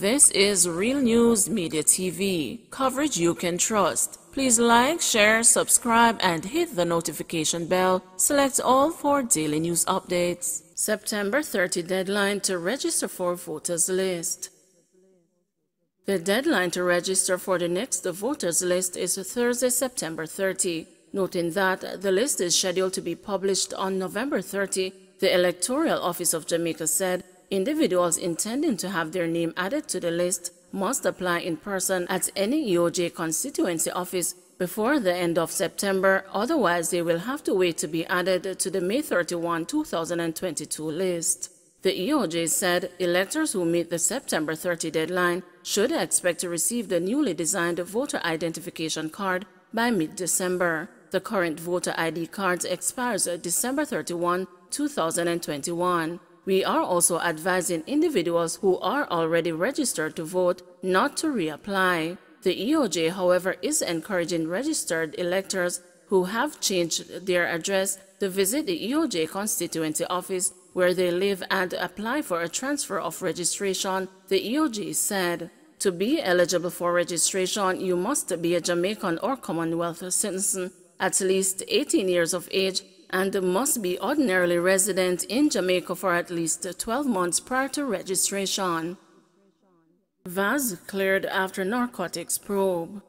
This is Real News Media TV, coverage you can trust. Please like, share, subscribe, and hit the notification bell. Select all for daily news updates. September 30 deadline to register for voters list. The deadline to register for the next voters list is Thursday, September 30. Noting that the list is scheduled to be published on November 30, the Electoral Office of Jamaica said individuals intending to have their name added to the list must apply in person at any EOJ constituency office before the end of September, otherwise they will have to wait to be added to the May 31, 2022 list. The EOJ said electors who meet the September 30 deadline should expect to receive the newly designed voter identification card by mid-December. The current voter ID card expires December 31, 2021. We are also advising individuals who are already registered to vote not to reapply. The EOJ, however, is encouraging registered electors who have changed their address to visit the EOJ constituency office where they live and apply for a transfer of registration, the EOJ said. To be eligible for registration, you must be a Jamaican or Commonwealth citizen, at least 18 years of age, and must be ordinarily resident in Jamaica for at least 12 months prior to registration. Vaz cleared after narcotics probe.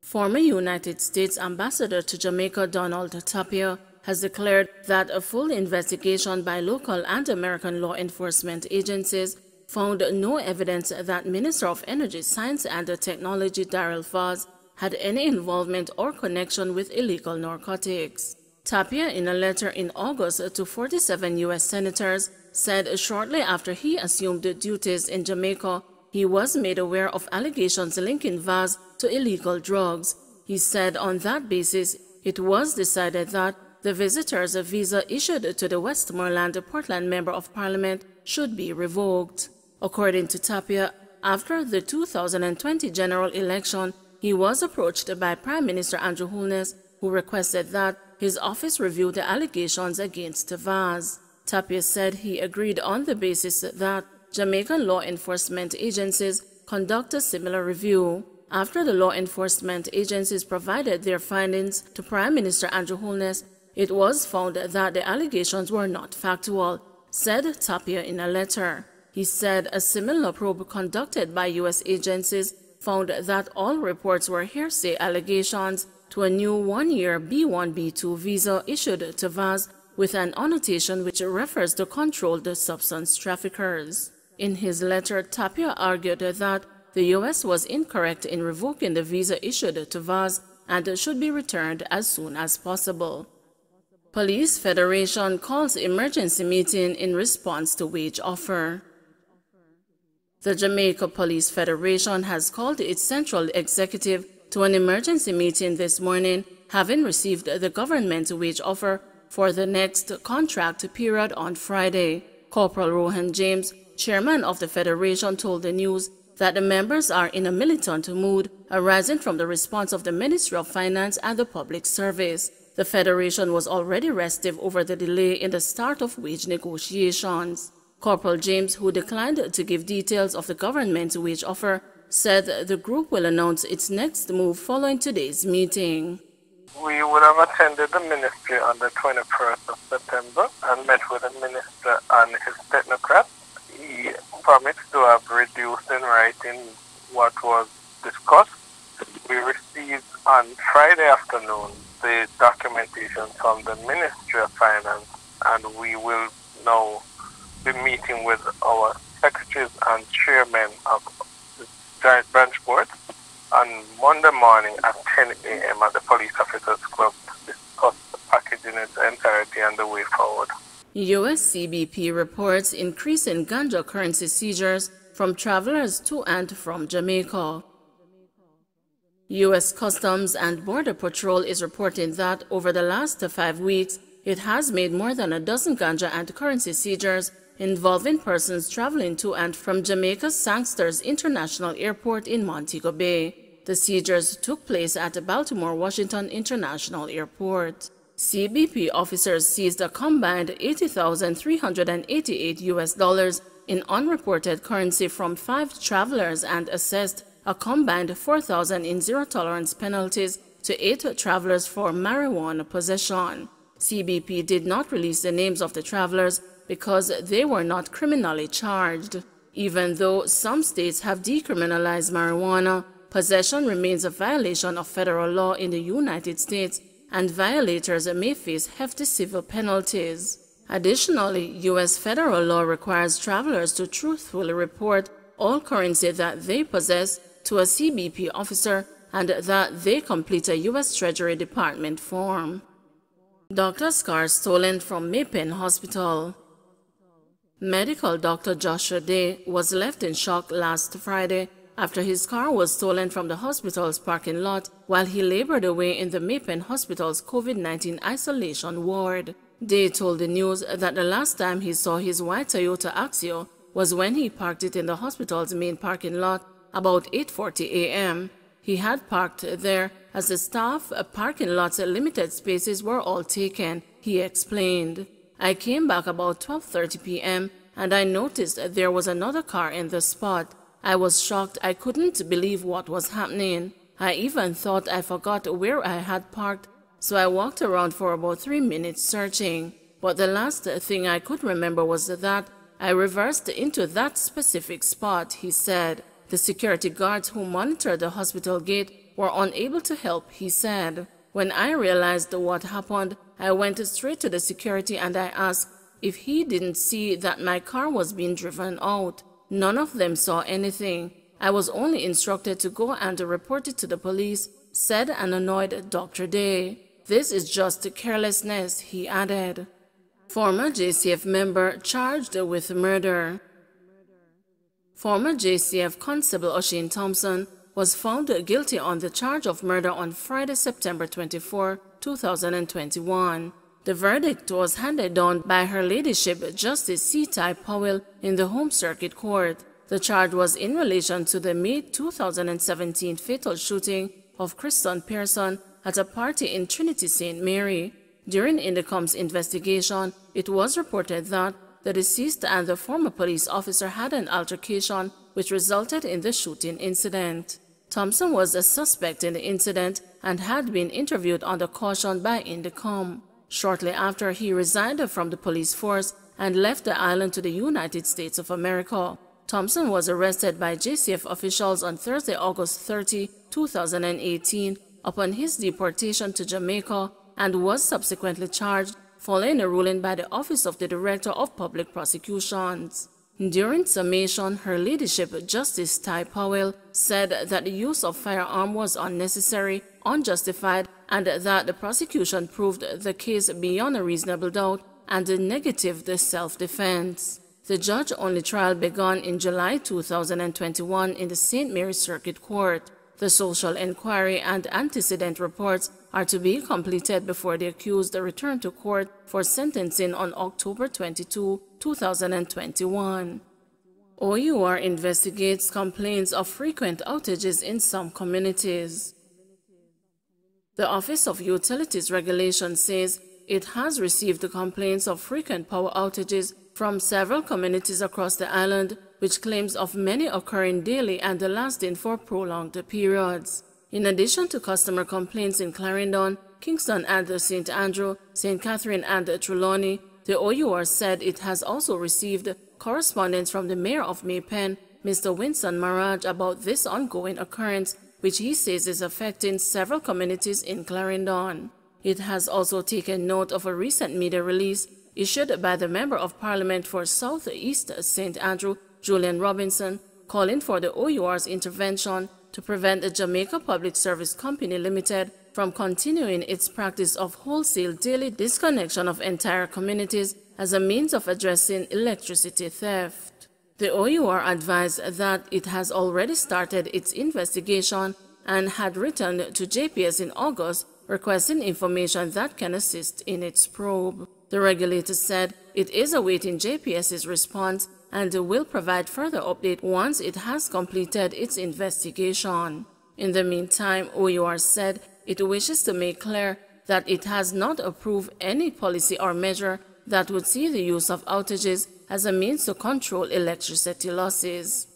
Former United States Ambassador to Jamaica Donald Tapia has declared that a full investigation by local and American law enforcement agencies found no evidence that Minister of Energy, Science and Technology Darrell Vaz had any involvement or connection with illegal narcotics. Tapia, in a letter in August to 47 U.S. senators, said shortly after he assumed duties in Jamaica, he was made aware of allegations linking Vaz to illegal drugs. He said on that basis, it was decided that the visitor's visa issued to the Westmoreland Portland Member of Parliament should be revoked. According to Tapia, after the 2020 general election, he was approached by Prime Minister Andrew Holness, who requested that his office review the allegations against Vaz. Tapia said he agreed on the basis that Jamaican law enforcement agencies conduct a similar review. After the law enforcement agencies provided their findings to Prime Minister Andrew Holness, it was found that the allegations were not factual, said Tapia in a letter. He said a similar probe conducted by U.S. agencies found that all reports were hearsay allegations to a new one-year B1B2 visa issued to Vaz with an annotation which refers to controlled substance traffickers. In his letter, Tapia argued that the U.S. was incorrect in revoking the visa issued to Vaz and should be returned as soon as possible. Police Federation calls emergency meeting in response to wage offer. The Jamaica Police Federation has called its central executive to an emergency meeting this morning, having received the government's wage offer for the next contract period on Friday. Corporal Rohan James, chairman of the Federation, told the news that the members are in a militant mood arising from the response of the Ministry of Finance and the Public Service. The Federation was already restive over the delay in the start of wage negotiations. Corporal James, who declined to give details of the government's wage offer, said the group will announce its next move following today's meeting. We would have attended the ministry on the 21st of September and met with the minister and his technocrats. He promised to have reduced in writing what was discussed. We received on Friday afternoon the documentation from the Ministry of Finance, and we will now be meeting with our secretaries and chairmen of the Giant Branch Board on Monday morning at 10 a.m. at the Police Officers Club to discuss the package in its entirety and the way forward. U.S. CBP reports increase in Ganja currency seizures from travelers to and from Jamaica. U.S. Customs and Border Patrol is reporting that over the last 5 weeks, it has made more than a dozen Ganja and currency seizures involving persons traveling to and from Jamaica's Sangsters International Airport in Montego Bay. The seizures took place at Baltimore-Washington International Airport. CBP officers seized a combined $80,388 in unreported currency from 5 travelers and assessed a combined 4,000 in zero-tolerance penalties to 8 travelers for marijuana possession. CBP did not release the names of the travelers because they were not criminally charged. Even though some states have decriminalized marijuana, possession remains a violation of federal law in the United States, and violators may face hefty civil penalties. Additionally, U.S. federal law requires travelers to truthfully report all currency that they possess to a CBP officer and that they complete a U.S. Treasury Department form. Doctor's car stolen from Maypen Hospital. Medical doctor Joshua Day was left in shock last Friday after his car was stolen from the hospital's parking lot while he labored away in the Maypen Hospital's COVID-19 isolation ward. Day told the news that the last time he saw his white Toyota Axio was when he parked it in the hospital's main parking lot about 8:40 a.m. He had parked there as the staff parking lot's limited spaces were all taken, he explained. I came back about 12:30 p.m. and I noticed there was another car in the spot. I was shocked. I couldn't believe what was happening. I even thought I forgot where I had parked, so I walked around for about 3 minutes searching. But the last thing I could remember was that I reversed into that specific spot, he said. The security guards who monitored the hospital gate were unable to help, he said. When I realized what happened, I went straight to the security and I asked if he didn't see that my car was being driven out. None of them saw anything. I was only instructed to go and report it to the police, said an annoyed Dr. Day. This is just carelessness, he added. Former JCF member charged with murder. Former JCF Constable O'Shane Thompson was found guilty on the charge of murder on Friday, September 24, 2021. The verdict was handed down by Her Ladyship Justice C.Ty Powell in the Home Circuit Court. The charge was in relation to the May 2017 fatal shooting of Kristen Pearson at a party in Trinity St. Mary. During Indicom's investigation, it was reported that the deceased and the former police officer had an altercation which resulted in the shooting incident. Thompson was a suspect in the incident and had been interviewed under caution by Indicom. Shortly after, he resigned from the police force and left the island to the United States of America. Thompson was arrested by JCF officials on Thursday, August 30, 2018, upon his deportation to Jamaica and was subsequently charged following a ruling by the Office of the Director of Public Prosecutions. During summation, Her Ladyship Justice Ty Powell said that the use of firearm was unnecessary, unjustified, and that the prosecution proved the case beyond a reasonable doubt and negative the self-defense. The judge-only trial began in July 2021 in the St. Mary Circuit Court. The social inquiry and antecedent reports are to be completed before the accused return to court for sentencing on October 22, 2021. OUR investigates complaints of frequent outages in some communities. The Office of Utilities Regulation says it has received complaints of frequent power outages from several communities across the island, which claims of many occurring daily and lasting for prolonged periods. In addition to customer complaints in Clarendon, Kingston and St. Andrew, St. Catherine and Trelawney, the OUR said it has also received correspondence from the Mayor of Maypen, Mr. Winston Maraj, about this ongoing occurrence, which he says is affecting several communities in Clarendon. It has also taken note of a recent media release issued by the Member of Parliament for South East St. Andrew, Julian Robinson, calling for the OUR's intervention to prevent the Jamaica Public Service Company Limited from continuing its practice of wholesale daily disconnection of entire communities as a means of addressing electricity theft. The OUR advised that it has already started its investigation and had written to JPS in August requesting information that can assist in its probe. The regulator said it is awaiting JPS's response and will provide further update once it has completed its investigation. In the meantime, OUR said it wishes to make clear that it has not approved any policy or measure that would see the use of outages as a means to control electricity losses.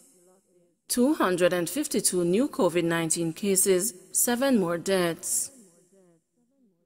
252 new COVID-19 cases, 7 more deaths.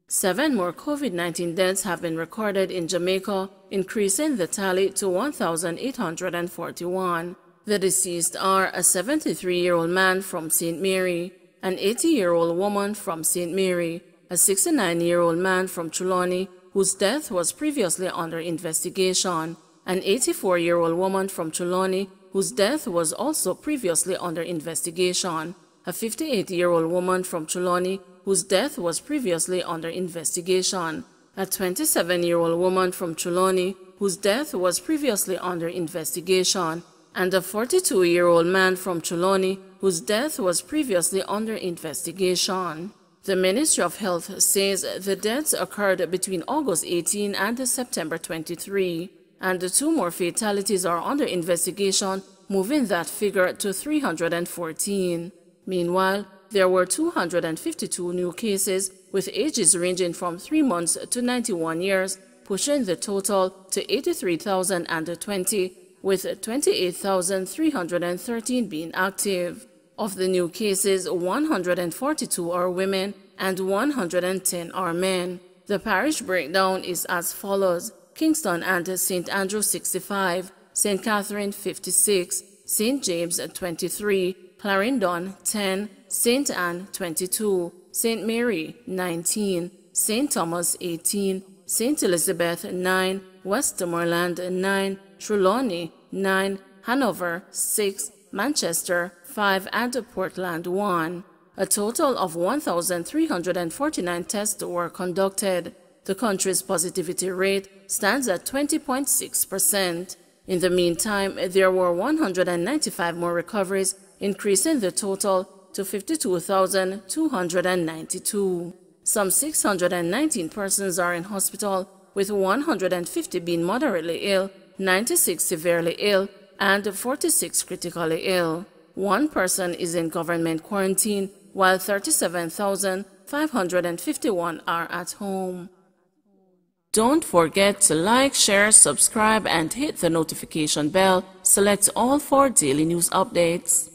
7 more COVID-19 deaths have been recorded in Jamaica, increasing the tally to 1,841. The deceased are a 73-year-old man from St. Mary, an 80-year-old woman from St. Mary, a 69-year-old man from Trelawney, whose death was previously under investigation, an 84-year-old woman from Trelawney, whose death was also previously under investigation, a 58-year-old woman from Trelawney, whose death was previously under investigation, a 27-year-old woman from Trelawney, whose death was previously under investigation, and a 42-year-old man from Trelawney, whose death was previously under investigation. The Ministry of Health says the deaths occurred between August 18 and September 23, and the 2 more fatalities are under investigation, moving that figure to 314. Meanwhile, there were 252 new cases, with ages ranging from 3 months to 91 years, pushing the total to 83,020, with 28,313 being active. Of the new cases, 142 are women and 110 are men. The parish breakdown is as follows: Kingston and St. Andrew 65, St. Catherine 56, St. James 23, Clarendon 10, St. Anne 22, St. Mary 19, St. Thomas 18, St. Elizabeth 9, Westmoreland 9, Trelawney 9, Hanover 6, Manchester 5, and Portland 1. A total of 1,349 tests were conducted. The country's positivity rate stands at 20.6%. In the meantime, there were 195 more recoveries, increasing the total to 52,292. Some 619 persons are in hospital, with 150 being moderately ill, 96 severely ill, and 46 critically ill. 1 person is in government quarantine, while 37,551 are at home. Don't forget to like, share, subscribe, and hit the notification bell. Select all for daily news updates.